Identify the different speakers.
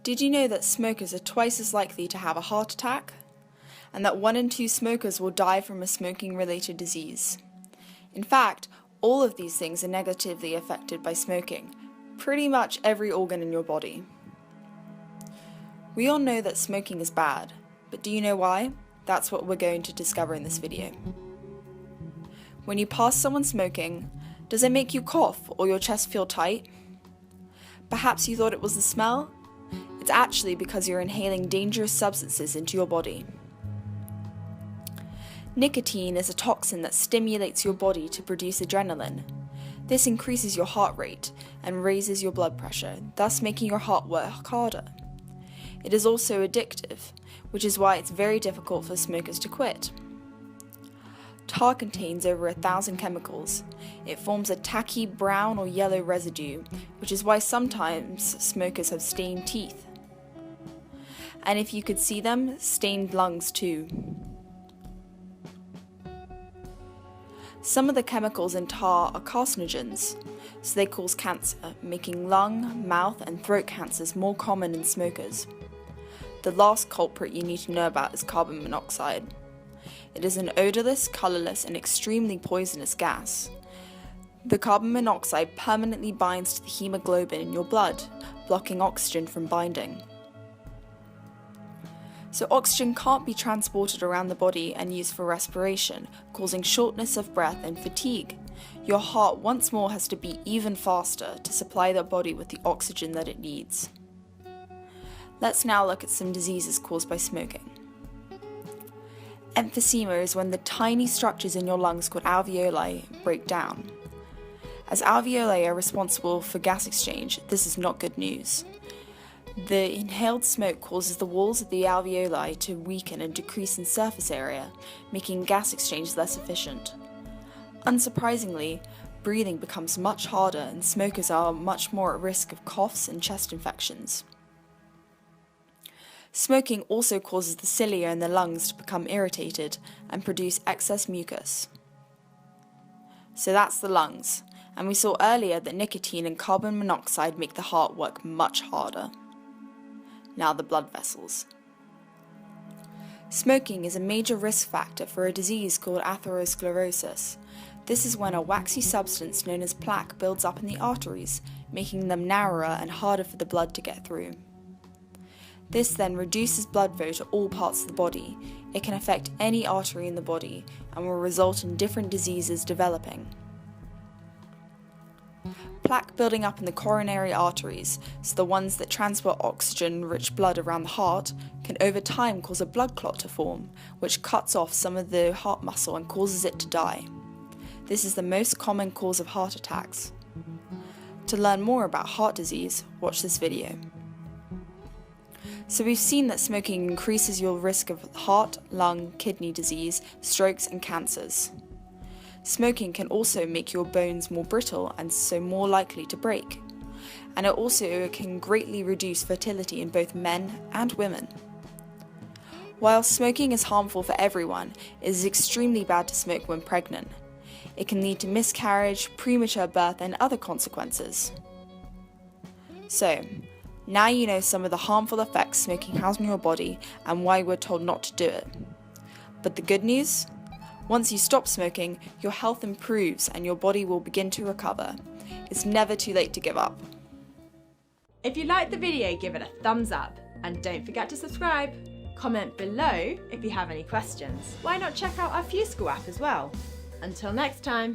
Speaker 1: Did you know that smokers are twice as likely to have a heart attack? And that 1 in 2 smokers will die from a smoking-related disease? In fact, all of these things are negatively affected by smoking, pretty much every organ in your body. We all know that smoking is bad, but do you know why? That's what we're going to discover in this video. When you pass someone smoking, does it make you cough or your chest feel tight? Perhaps you thought it was the smell? It's actually because you're inhaling dangerous substances into your body. Nicotine is a toxin that stimulates your body to produce adrenaline. This increases your heart rate and raises your blood pressure, thus making your heart work harder. It is also addictive, which is why it's very difficult for smokers to quit. Tar contains over 1,000 chemicals. It forms a tacky brown or yellow residue, which is why sometimes smokers have stained teeth. And if you could see them, stained lungs too. Some of the chemicals in tar are carcinogens, so they cause cancer, making lung, mouth and throat cancers more common in smokers. The last culprit you need to know about is carbon monoxide. It is an odorless, colourless and extremely poisonous gas. The carbon monoxide permanently binds to the hemoglobin in your blood, blocking oxygen from binding. So oxygen can't be transported around the body and used for respiration, causing shortness of breath and fatigue. Your heart once more has to beat even faster to supply the body with the oxygen that it needs. Let's now look at some diseases caused by smoking. Emphysema is when the tiny structures in your lungs called alveoli break down. As alveoli are responsible for gas exchange, this is not good news. The inhaled smoke causes the walls of the alveoli to weaken and decrease in surface area, making gas exchange less efficient. Unsurprisingly, breathing becomes much harder and smokers are much more at risk of coughs and chest infections. Smoking also causes the cilia in the lungs to become irritated and produce excess mucus. So that's the lungs, and we saw earlier that nicotine and carbon monoxide make the heart work much harder. Now the blood vessels. Smoking is a major risk factor for a disease called atherosclerosis. This is when a waxy substance known as plaque builds up in the arteries, making them narrower and harder for the blood to get through. This then reduces blood flow to all parts of the body. It can affect any artery in the body and will result in different diseases developing. Plaque building up in the coronary arteries, so the ones that transport oxygen-rich blood around the heart, can over time cause a blood clot to form, which cuts off some of the heart muscle and causes it to die. This is the most common cause of heart attacks. To learn more about heart disease, watch this video. So we've seen that smoking increases your risk of heart, lung, kidney disease, strokes and cancers. Smoking can also make your bones more brittle and so more likely to break. And it also can greatly reduce fertility in both men and women. While smoking is harmful for everyone, it is extremely bad to smoke when pregnant. It can lead to miscarriage, premature birth and other consequences. So, now you know some of the harmful effects smoking has on your body and why we're told not to do it. But the good news? Once you stop smoking, your health improves and your body will begin to recover. It's never too late to give up.
Speaker 2: If you liked the video, give it a thumbs up and don't forget to subscribe. Comment below if you have any questions. Why not check out our Fuse School app as well? Until next time.